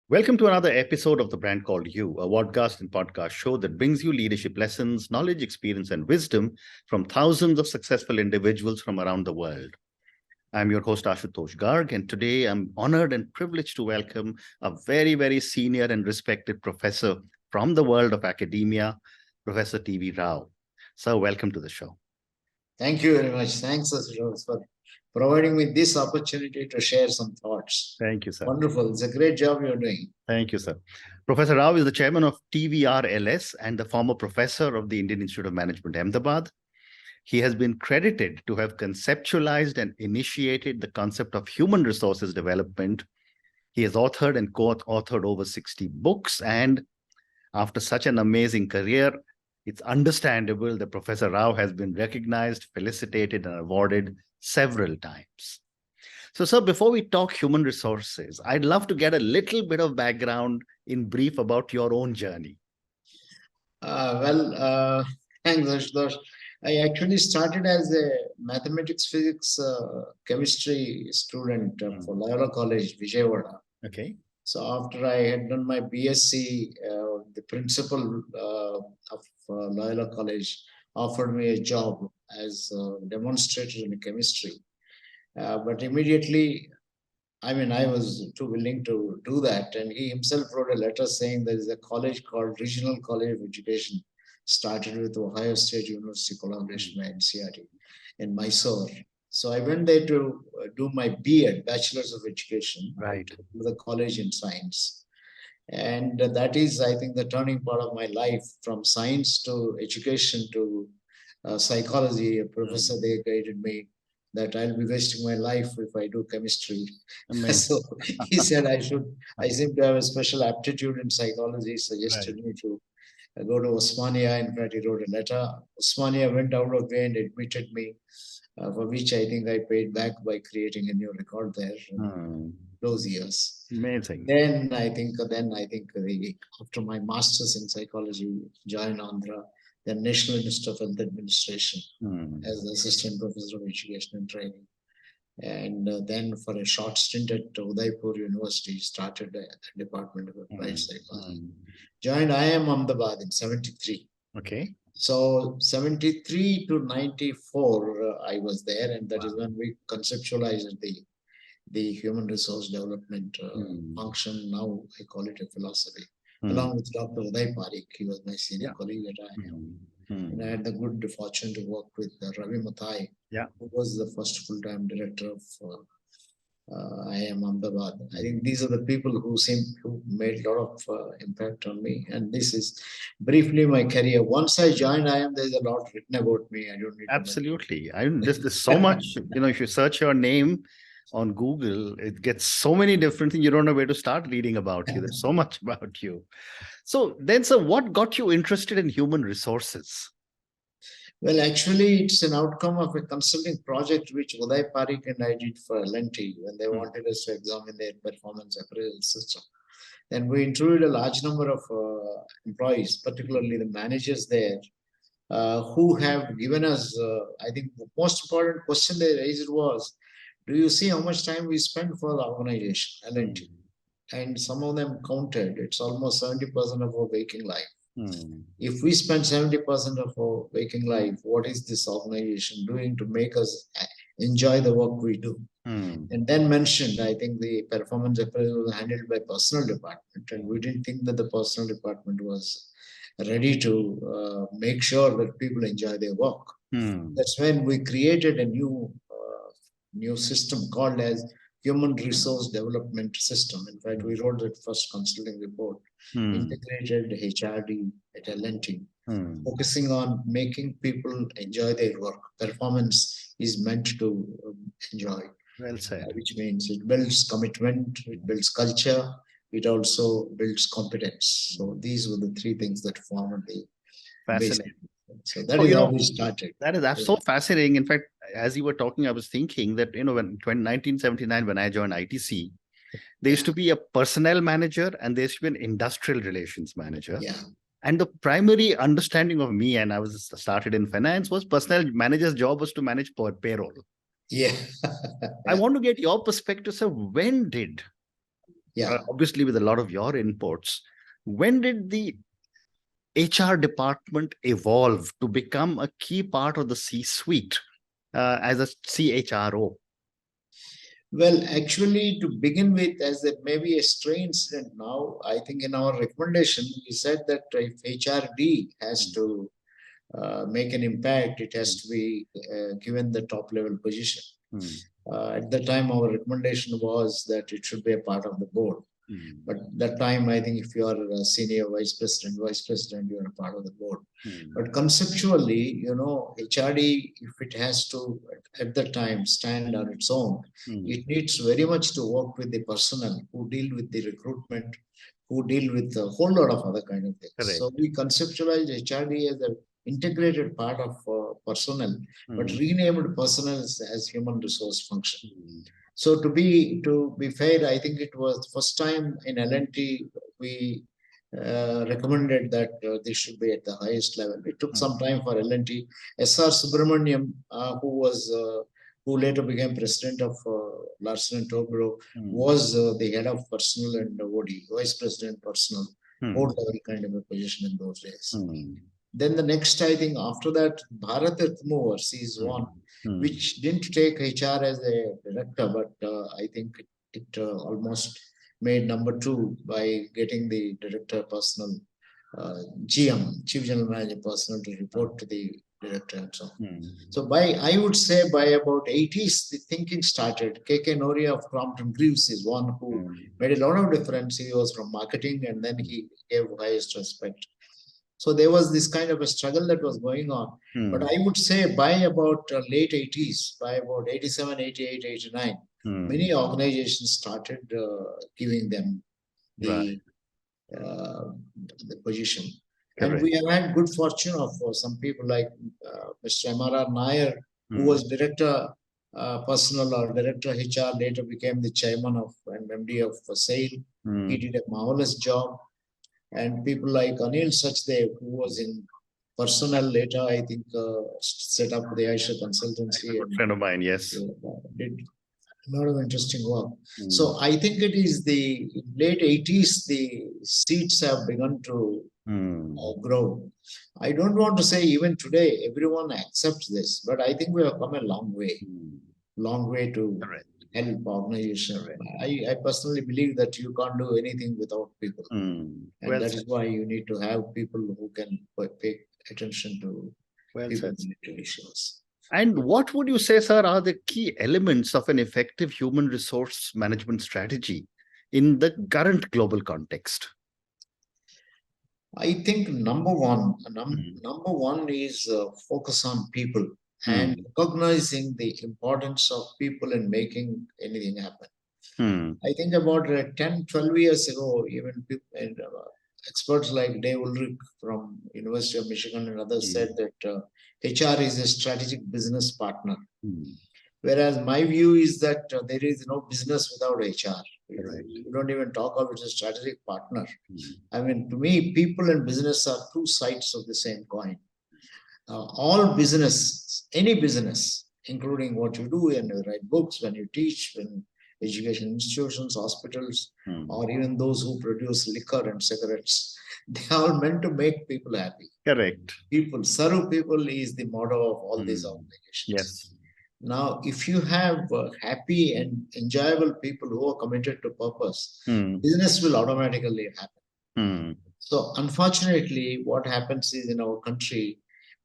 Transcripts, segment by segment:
Welcome to another episode of The Brand Called You, a podcast and podcast show that brings you leadership lessons, knowledge, experience, and wisdom from thousands of successful individuals from around the world. I'm your host, Ashutosh Garg, and today I'm honored and privileged to welcome a very, very senior and respected professor from the world of academia, Professor TV Rao. Sir, welcome to the show. Thank you very much. Thanks, Ashutosh, for providing me this opportunity to share some thoughts. Thank you, sir. Wonderful. It's a great job you're doing. Thank you, sir. Professor Rao is the chairman of TVRLS and the former professor of the Indian Institute of Management, Ahmedabad. He has been credited to have conceptualized and initiated the concept of human resources development. He has authored and co-authored over 60 books. And after such an amazing career, it's understandable that Professor Rao has been recognized, felicitated, and awarded several times. So, sir, before we talk human resources, I'd love to get a little bit of background in brief about your own journey. Thanks, Ashutosh. I actually started as a mathematics, physics, chemistry student for Loyola College, Vijayawada. Okay. So after I had done my BSc, the principal of Loyola College offered me a job as a demonstrator in chemistry. But immediately, I was too willing to do that. And he himself wrote a letter saying there is a college called Regional College of Education, started with Ohio State University collaboration by NCRT in Mysore. So I went there to do my BEd, Bachelor's of Education, right, to the college in science. And that is, I think, the turning point of my life, from science to education to psychology. A professor there guided me that I'll be wasting my life if I do chemistry. So he said I seem to have a special aptitude in psychology, suggested me to go to Osmania. In fact, he wrote a letter. Osmania went out of way and admitted me, for which I think I paid back by creating a new record there in those years. Amazing. Then I think after my master's in psychology, joined Andhra, the National Institute of Health Administration as the assistant professor of education and training. And then for a short stint at Udaipur University, started a department of applied psychology. Joined IIMA Ahmedabad in 73. Okay. So 73 to 94, I was there, and that is when we conceptualized the human resource development function. Now I call it a philosophy. Along with Dr. Uday Parikh, he was my senior colleague at IIM. And I had the good fortune to work with Ravi Mathai, who was the first full-time director of IIM Ahmedabad. I think these are the people who made a lot of impact on me. And this is briefly my career. Once I joined IIM, there's a lot written about me. I don't need Absolutely. There's so much, if you search your name on Google, it gets so many different things. You don't know where to start reading about you. There's so much about you. So then, sir, what got you interested in human resources? Well, actually, it's an outcome of a consulting project which Uday Parikh and I did for L&T when they wanted us to examine their performance appraisal system. Then we interviewed a large number of employees, particularly the managers there, who have given us, I think the most important question they raised was, do you see how much time we spend for the organization, L&T? And some of them counted, it's almost 70% of our waking life. If we spend 70% of our waking life, what is this organization doing to make us enjoy the work we do? And then mentioned, I think the performance appraisal was handled by personnel department, and we didn't think that the personnel department was ready to make sure that people enjoy their work. That's when we created a new system called as Human Resource Development System. In fact, we wrote that first consulting report, integrated HRD at L&T, focusing on making people enjoy their work. Performance is meant to enjoy. Well said. Which means it builds commitment, it builds culture, it also builds competence. So these were the three things that formed the fascinating. So that is how we started. That's so fascinating. In fact, as you were talking, I was thinking that, when 1979, when I joined ITC, there used to be a personnel manager and there used to be an industrial relations manager. And the primary understanding of me, and I was started in finance, was personnel manager's job was to manage payroll. I want to get your perspective, sir. When did Yeah. obviously with a lot of your inputs. When did the HR department evolve to become a key part of the C-suite as a CHRO? Well, actually, to begin with, as there may be a stray incident now, I think in our recommendation, we said that if HRD has to make an impact, it has to be given the top level position. At the time, our recommendation was that it should be a part of the board. But that time, I think if you are a senior vice president, you are a part of the board. But conceptually, HRD, if it has to, at the time, stand on its own, it needs very much to work with the personnel who deal with the recruitment, who deal with a whole lot of other kind of things. Correct. So we conceptualized HRD as an integrated part of personnel, but renamed personnel as human resource function. So to be fair, I think it was the first time in L&T we recommended that this should be at the highest level. It took some time for L&T. S.R. Subramaniam, who later became president of Larsen & Toubro, was the head of personnel and OD, vice president personnel, board level kind of a position in those days. Then the next, I think after that, Bharat Movers is one, which didn't take HR as a director, but I think it almost made number 2 by getting the director personnel, GM, Chief General Manager personnel, to report to the director and so on. So I would say by about 80s, the thinking started. K.K. Noria of Crompton Greaves is one who made a lot of difference. He was from marketing and then he gave highest respect. So there was this kind of a struggle that was going on. But I would say by about late 80s, by about 87, 88, 89, many organizations started giving them the position. Correct. And we have had good fortune of some people like Mr. M.R.R. Nair, who was director personnel or director HR, later became the chairman of and MD of SAIL. He did a marvelous job. And people like Anil Sachdev, who was in personnel later, I think, set up the Aisha consultancy. A friend of mine, yes. Did a lot of interesting work. So I think it is the late 80s, the seats have begun to grow. I don't want to say even today, everyone accepts this, but I think we have come a long way to help organization. I personally believe that you can't do anything without people. And that is why you need to have people who can pay attention to people-related issues. And what would you say, sir, are the key elements of an effective human resource management strategy in the current global context? I think number one is focus on people and recognizing the importance of people in making anything happen. I think about 10, 12 years ago, even people, experts like Dave Ulrich from University of Michigan and others said that HR is a strategic business partner. Whereas my view is that there is no business without HR. You don't even talk of it as a strategic partner. I mean, to me, people and business are two sides of the same coin. All business, any business, including what you do and you write books, when you teach, when education institutions, hospitals, or even those who produce liquor and cigarettes, they are all meant to make people happy. Correct. People, serve people is the motto of all these organizations. Yes. Now, if you have happy and enjoyable people who are committed to purpose, business will automatically happen. So unfortunately, what happens is in our country,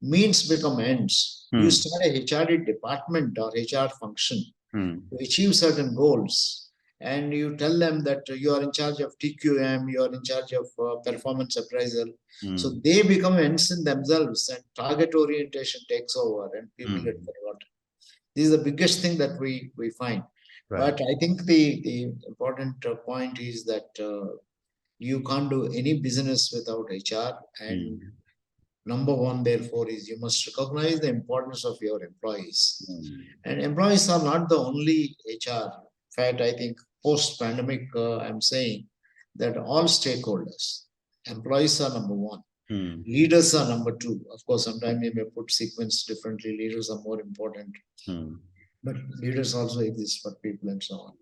means become ends. You start a HRD department or HR function to achieve certain goals, and you tell them that you are in charge of TQM, you are in charge of performance appraisal. So they become ends in themselves, and target orientation takes over, and people get forgotten. This is the biggest thing that we find. But I think the important point is that you can't do any business without HR. And number one, therefore, is you must recognize the importance of your employees. And employees are not the only HR. In fact, I think post-pandemic, I'm saying that all stakeholders, employees are number one. Leaders are number two. Of course, sometimes you may put sequence differently. Leaders are more important. but leaders also exist for people and so on.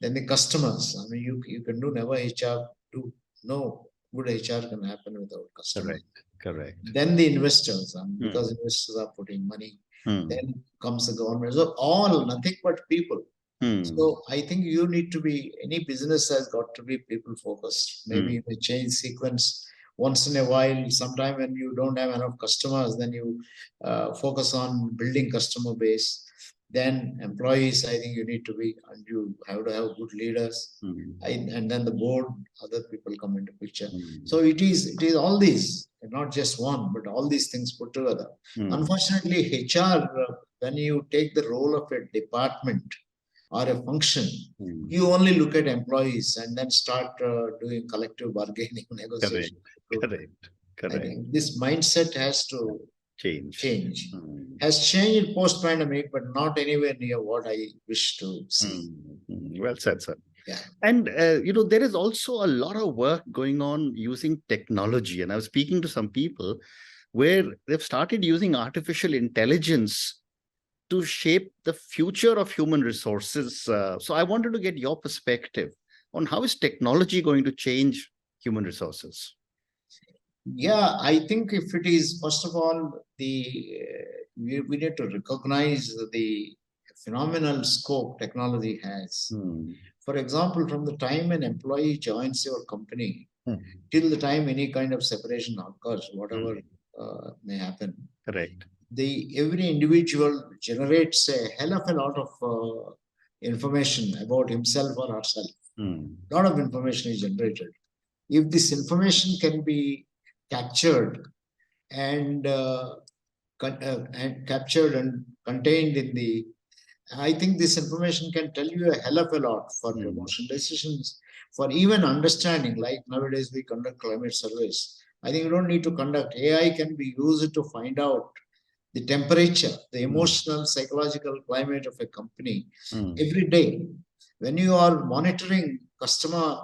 Then the customers. I mean, you can do never HR. Do no good HR can happen without customers. Correct. Then the investors, Hmm. because investors are putting money. Hmm. Then comes the government. So all nothing but people. Hmm. So I think you need to be, any business has got to be people focused. Maybe you may change sequence once in a while. Sometime when you don't have enough customers, then you focus on building customer base. Then employees, I think you need to be, and you have to have good leaders. And then the board, other people come into picture. So it is all these, not just one, but all these things put together. Unfortunately, HR, when you take the role of a department or a function, you only look at employees and then start doing collective bargaining, negotiation. Correct. I think this mindset has to change. Has changed post-pandemic, but not anywhere near what I wish to see. Well said, sir. Yeah. And, there is also a lot of work going on using technology. And I was speaking to some people where they've started using artificial intelligence to shape the future of human resources. So I wanted to get your perspective on how is technology going to change human resources? Yeah, I think if it is, first of all, we need to recognize the phenomenal scope technology has. For example, from the time an employee joins your company till the time any kind of separation occurs, whatever may happen. Correct. Every individual generates a hell of a lot of information about himself or herself. A lot of information is generated. If this information can be captured and captured and contained in the, I think this information can tell you a hell of a lot for promotion decisions, for even understanding. Like nowadays we conduct climate surveys. I think you don't need to conduct. AI can be used to find out the temperature, the emotional, psychological climate of a company every day. When you are monitoring customer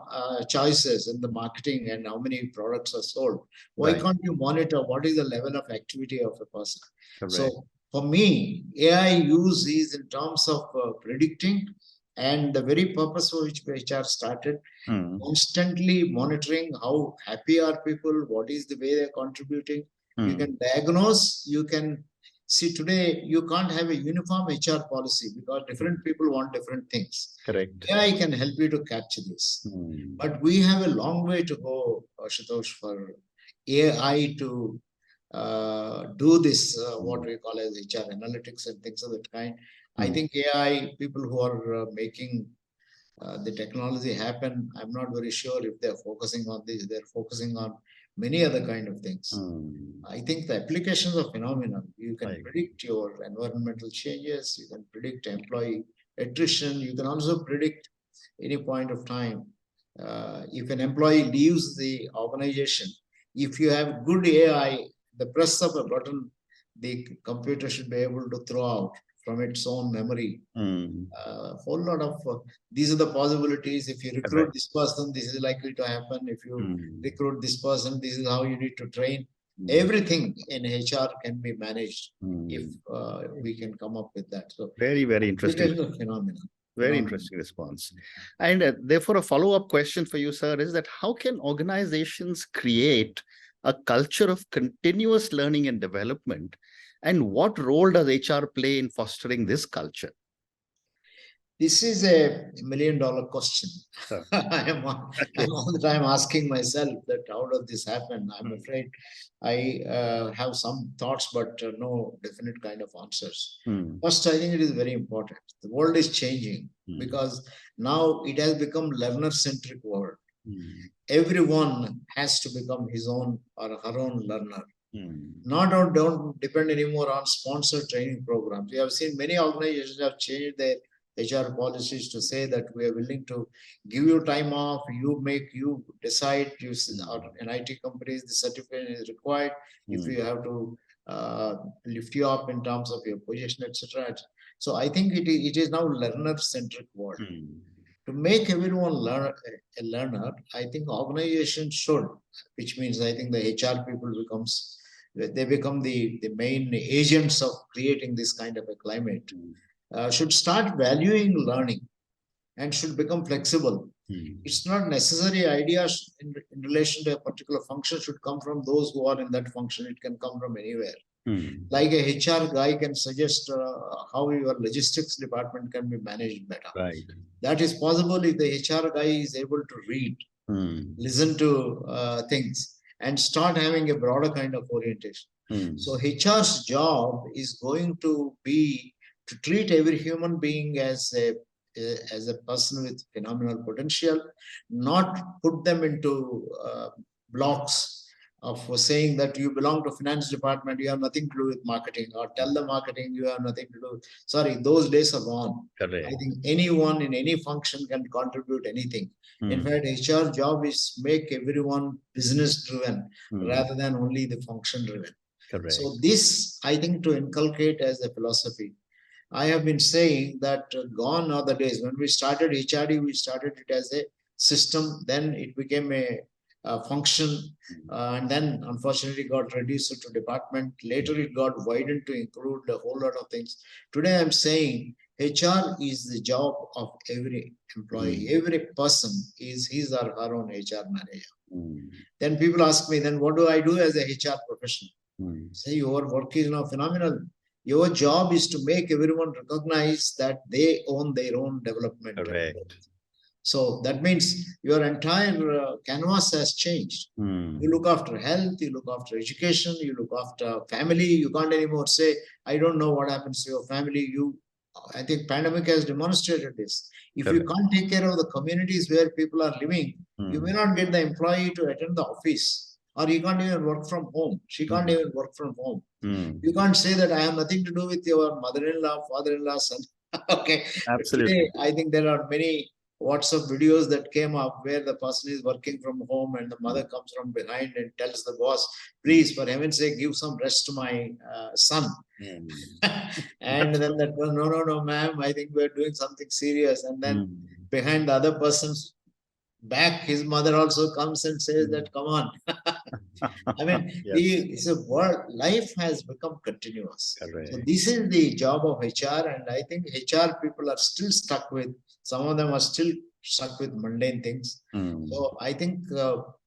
choices in the marketing and how many products are sold, why can't you monitor what is the level of activity of a person? So for me, AI use is in terms of predicting, and the very purpose for which HR started, constantly monitoring how happy are people, what is the way they're contributing. You can diagnose, you can see. Today you can't have a uniform HR policy because different people want different things. Correct. AI can help you to capture this. But we have a long way to go, Ashutosh, for AI to do this, what we call as HR analytics and things of that kind. I think AI, people who are making the technology happen, I'm not very sure if they're focusing on this. They're focusing on many other kind of things. I think the applications are phenomenal. You can predict your environmental changes. You can predict employee attrition. You can also predict any point of time. If an employee leaves the organization, if you have good AI, the press of a button, the computer should be able to throw out from its own memory a whole lot of these are the possibilities. If you recruit this person, this is likely to happen. If you recruit this person, this is how you need to train. Everything in HR can be managed if we can come up with that. So very interesting phenomenon. Very interesting response. And therefore, a follow-up question for you, sir, is that how can organizations create a culture of continuous learning and development? And what role does HR play in fostering this culture? This is a $1 million question. I'm all the time asking myself that how does this happen? I'm afraid I have some thoughts, but no definite kind of answers. First, I think it is very important. The world is changing because now it has become learner-centric world. Everyone has to become his own or her own learner. Don't depend anymore on sponsored training programs. We have seen many organizations have changed their HR policies to say that we are willing to give you time off, you decide, in IT companies, the certificate is required if you have to lift you up in terms of your position, etc. So I think it is now learner-centric world. To make everyone a learner, I think organizations should, which means I think the HR people become the main agents of creating this kind of a climate. should start valuing learning and should become flexible. It's not necessary ideas in relation to a particular function should come from those who are in that function. It can come from anywhere. Like a HR guy can suggest how your logistics department can be managed better. Right. That is possible if the HR guy is able to read, listen to things, and start having a broader kind of orientation. So HR's job is going to be to treat every human being as a person with phenomenal potential, not put them into blocks of saying that you belong to finance department, you have nothing to do with marketing, or tell the marketing you have nothing to do. Sorry, those days are gone. Correct. I think anyone in any function can contribute anything. In fact, HR job is make everyone business driven rather than only the function driven. Correct. So this, I think, to inculcate as a philosophy. I have been saying that gone are the days when we started HRD, we started it as a system, then it became a function, and then unfortunately got reduced to department. Later it got widened to include a whole lot of things. Today I'm saying HR is the job of every employee. Every person is his or her own HR manager. Then people ask me, then what do I do as a HR professional? Say your work is now phenomenal. Your job is to make everyone recognize that they own their own development. Correct. So that means your entire canvas has changed. You look after health, you look after education, you look after family. You can't anymore say, I don't know what happens to your family. I think pandemic has demonstrated this. If you can't take care of the communities where people are living, you may not get the employee to attend the office, or he can't even work from home. She can't even work from home. You can't say that I have nothing to do with your mother-in-law, father-in-law, son. Okay. Absolutely. Today, I think there are many WhatsApp videos that came up where the person is working from home and the mother comes from behind and tells the boss, please, for heaven's sake, give some rest to my son. And then that one, no, ma'am, I think we're doing something serious. And then behind the other person's back, his mother also comes and says that, come on. I mean, it's a world, life has become continuous. Correct. So this is the job of HR, and I think HR people are still stuck with, some of them are still stuck with mundane things. So I think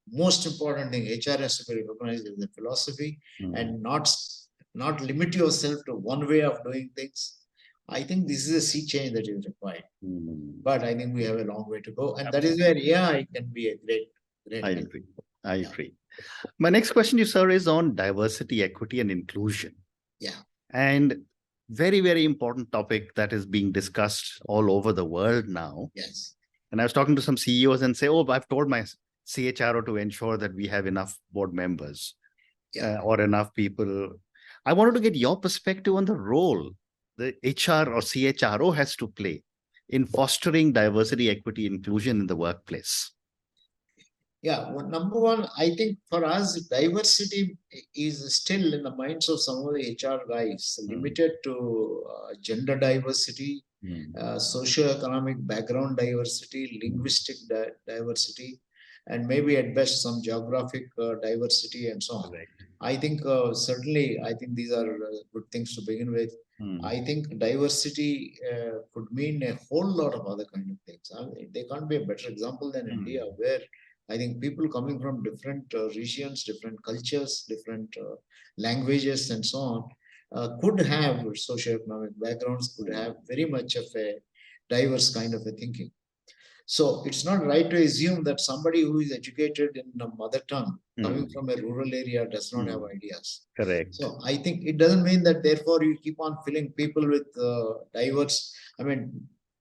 most important thing, HR has to be recognized as a philosophy and not limit yourself to one way of doing things. I think this is a sea change that is required. But I think we have a long way to go. And that is where AI can be a great I agree. I agree. My next question to you, sir, is on diversity, equity, and inclusion. Yeah. And very, very important topic that is being discussed all over the world now. Yes. And I was talking to some CEOs and say, oh, I've told my CHRO to ensure that we have enough board members or enough people. I wanted to get your perspective on the role the HR or CHRO has to play in fostering diversity, equity, inclusion in the workplace. Yeah, well, number one, I think for us, diversity is still in the minds of some of the HR guys, limited to gender diversity, socioeconomic background diversity, linguistic diversity, and maybe at best some geographic diversity and so on. Correct. I think certainly, I think these are good things to begin with. I think diversity could mean a whole lot of other kind of things. I mean, they can't be a better example than India, where I think people coming from different regions, different cultures, different languages and so on could have socioeconomic backgrounds, could have very much of a diverse kind of a thinking. So it's not right to assume that somebody who is educated in a mother tongue coming from a rural area does not have ideas. Correct. So I think it doesn't mean that therefore you keep on filling people with diverse,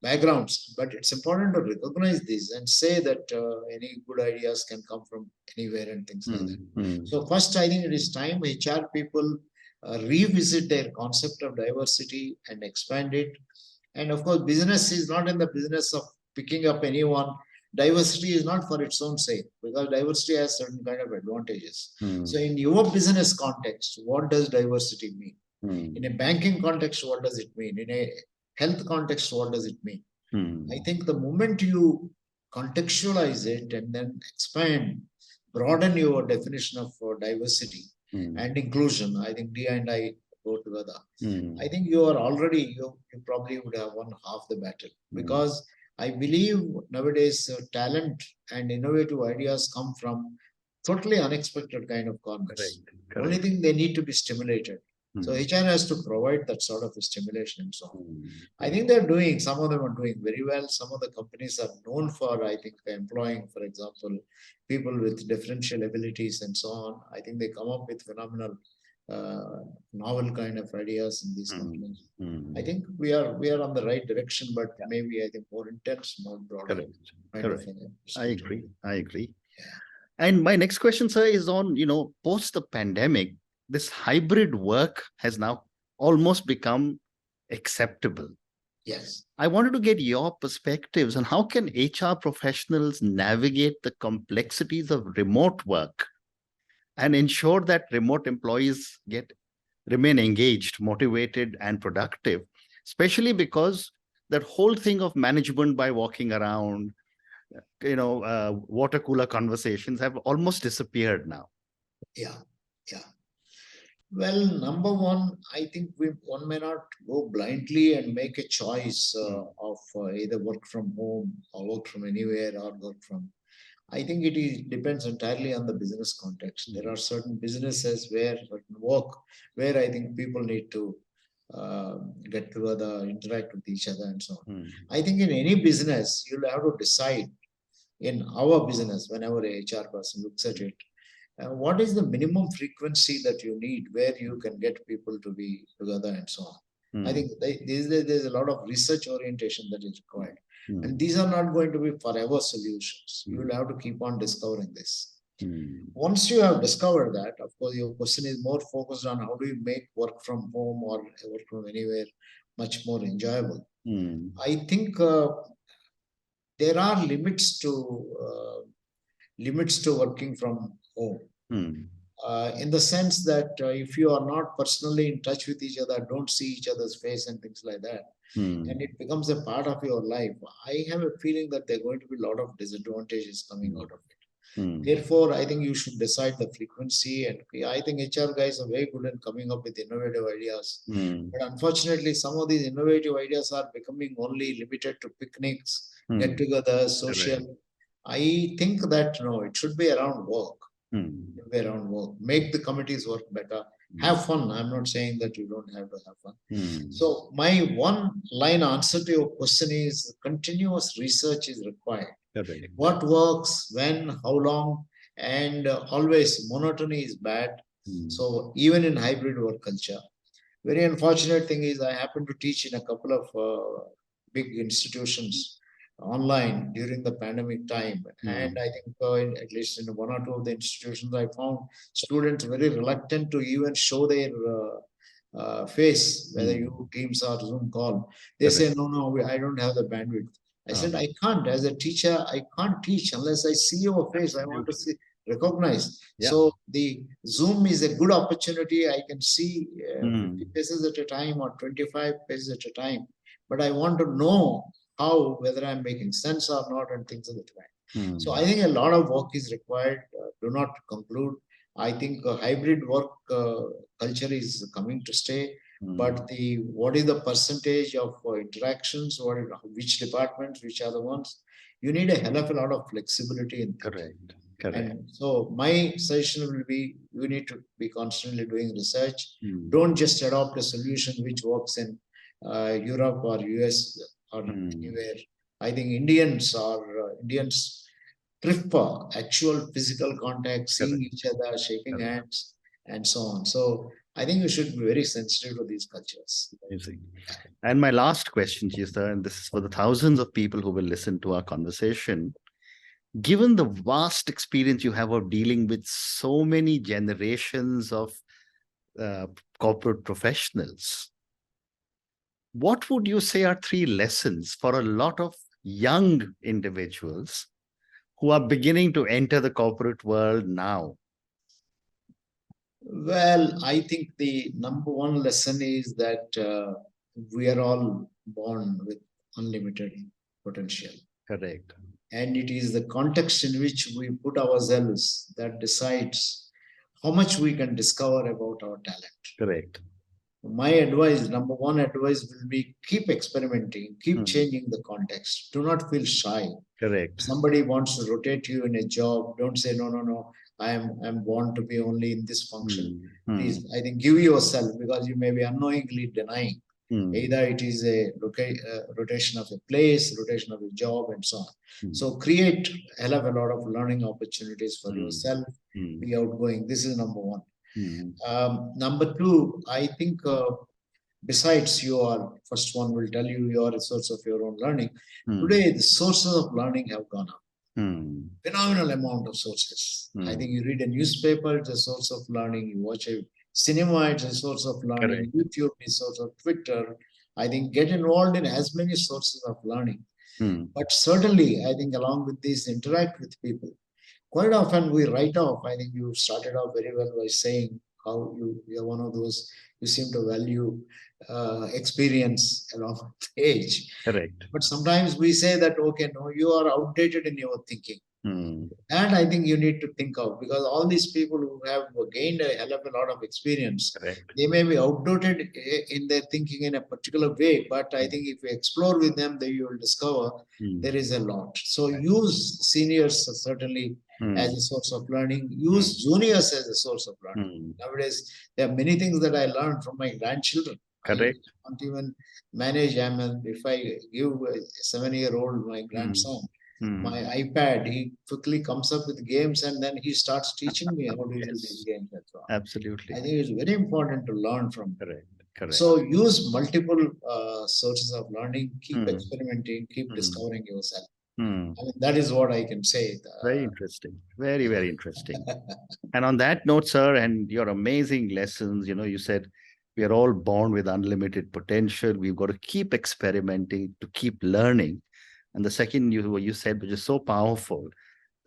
backgrounds, but it's important to recognize this and say that any good ideas can come from anywhere and things like that. So first, I think it is time HR people revisit their concept of diversity and expand it. And of course, business is not in the business of picking up anyone. Diversity is not for its own sake, because diversity has certain kind of advantages. So in your business context, what does diversity mean? In a banking context, what does it mean? In a health context, what does it mean? I think the moment you contextualize it and then expand, broaden your definition of diversity and inclusion, I think Dia and I go together. Mm. I think you are already, you probably would have won half the battle, because I believe nowadays talent and innovative ideas come from totally unexpected kind of corners. Correct. Only thing, they need to be stimulated. So HR has to provide that sort of a stimulation and so on. I think they're doing, some of them are doing very well. Some of the companies are known for, I think, employing, for example, people with differential abilities and so on. I think they come up with phenomenal, novel kind of ideas in these companies. I think we are on the right direction, but maybe I think more intense, more broader. Correct. I agree. And my next question, sir, is on, post the pandemic, this hybrid work has now almost become acceptable. Yes. I wanted to get your perspectives on how can HR professionals navigate the complexities of remote work and ensure that remote employees remain engaged, motivated, and productive, especially because that whole thing of management by walking around, water cooler conversations have almost disappeared now. Yeah. Well, number one, I think one may not go blindly and make a choice of either work from home or work from anywhere or work from. I think it depends entirely on the business context. There are certain businesses where I think people need to get together, interact with each other, and so on. I think in any business, you'll have to decide. In our business, whenever a HR person looks at it, what is the minimum frequency that you need where you can get people to be together and so on. I think there's a lot of research orientation that is required. And these are not going to be forever solutions. You will have to keep on discovering this. Once you have discovered that, of course, your question is more focused on how do you make work from home or work from anywhere much more enjoyable. I think there are limits to working from home. In the sense that if you are not personally in touch with each other, don't see each other's face and things like that, and it becomes a part of your life, I have a feeling that there are going to be a lot of disadvantages coming out of it. Therefore, I think you should decide the frequency, and I think HR guys are very good at coming up with innovative ideas. But unfortunately, some of these innovative ideas are becoming only limited to picnics, get-togethers, social. I think that it should be around work. Make the committees work better. Have fun. I'm not saying that you don't have to have fun. So my one line answer to your question is continuous research is required. What works, when, how long, and always monotony is bad. So even in hybrid work culture, very unfortunate thing is I happen to teach in a couple of big institutions online during the pandemic time. And I think at least in one or two of the institutions, I found students very reluctant to even show their face, whether you Teams or Zoom call. They say, no, I don't have the bandwidth. I said, I can't. As a teacher, I can't teach unless I see your face. I want to see, recognize. So the Zoom is a good opportunity. I can see 50 faces at a time or 25 faces at a time. But I want to know whether I'm making sense or not, and things of the kind. So I think a lot of work is required. Do not conclude. I think hybrid work culture is coming to stay. But what is the percentage of interactions? Which departments? Which are the ones? You need a hell of a lot of flexibility in thinking. Correct. And so my suggestion will be: you need to be constantly doing research. Don't just adopt a solution which works in Europe or US or anywhere. I think Indians prefer actual physical contact, seeing each other, shaking hands, and so on. So I think you should be very sensitive to these cultures. Amazing. And my last question to you, sir, and this is for the thousands of people who will listen to our conversation. Given the vast experience you have of dealing with so many generations of corporate professionals, what would you say are 3 lessons for a lot of young individuals who are beginning to enter the corporate world now? Well, I think the number one lesson is that we are all born with unlimited potential. Correct. And it is the context in which we put ourselves that decides how much we can discover about our talent. Correct. my advice, number one advice will be keep experimenting, keep changing the context. Do not feel shy. Correct. Somebody wants to rotate you in a job, don't say no. I'm born to be only in this function. Please, I think give yourself, because you may be unknowingly denying. Either it is a rotation of a place, rotation of a job, and so on. So create a hell of a lot of learning opportunities for yourself. Be outgoing. This is number one. Number two, I think besides your first one will tell you your source of your own learning. Today, the sources of learning have gone up. Phenomenal amount of sources. I think you read a newspaper, it's a source of learning. You watch a cinema, it's a source of learning. Correct. YouTube is a source of Twitter. I think get involved in as many sources of learning. But certainly, I think along with these, interact with people. Quite often we write off. I think you started off very well by saying how you're one of those, you seem to value experience along with age. Correct. But sometimes we say that, okay, no, you are outdated in your thinking. And I think you need to think of, because all these people who have gained a hell of a lot of experience, correct, they may be outdated in their thinking in a particular way, but I think if you explore with them, then you will discover there is a lot. So use seniors certainly as a source of learning. Use juniors as a source of learning. Nowadays, there are many things that I learned from my grandchildren. Correct. I can't even manage. If I give a 7-year-old my grandson my iPad, he quickly comes up with games and then he starts teaching me how to use these games. Absolutely. I think it's very important to learn from. Correct. So use multiple sources of learning, keep experimenting, keep discovering yourself. I mean, that is what I can say. Very interesting. Very, very interesting. And on that note, sir, and your amazing lessons, you said we are all born with unlimited potential. We've got to keep experimenting, to keep learning. And the second you said, which is so powerful,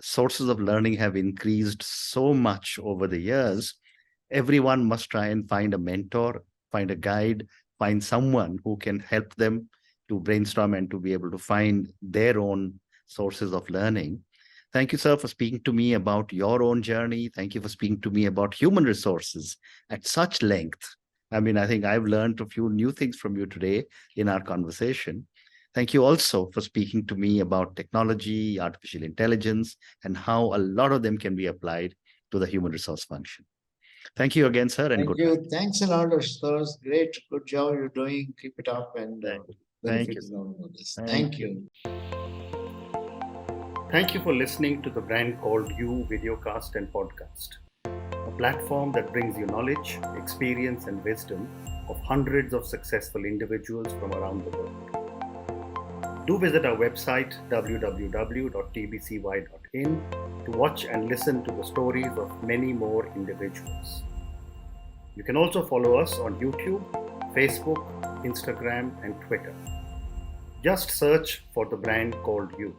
sources of learning have increased so much over the years. Everyone must try and find a mentor, find a guide, find someone who can help them to brainstorm and to be able to find their own sources of learning. Thank you, sir, for speaking to me about your own journey. Thank you for speaking to me about human resources at such length. I mean, I think I've learned a few new things from you today in our conversation. Thank you also for speaking to me about technology, artificial intelligence, and how a lot of them can be applied to the human resource function. Thank you again, sir, and good luck. Thanks a lot, Ashutosh. Great, good job you're doing. Keep it up and thank you. Thank you. Thank you for listening to the Brand Called You videocast and podcast, a platform that brings you knowledge, experience, and wisdom of hundreds of successful individuals from around the world. Do visit our website www.tbcy.in to watch and listen to the stories of many more individuals. You can also follow us on YouTube, Facebook, Instagram, and Twitter. Just search for the Brand Called You.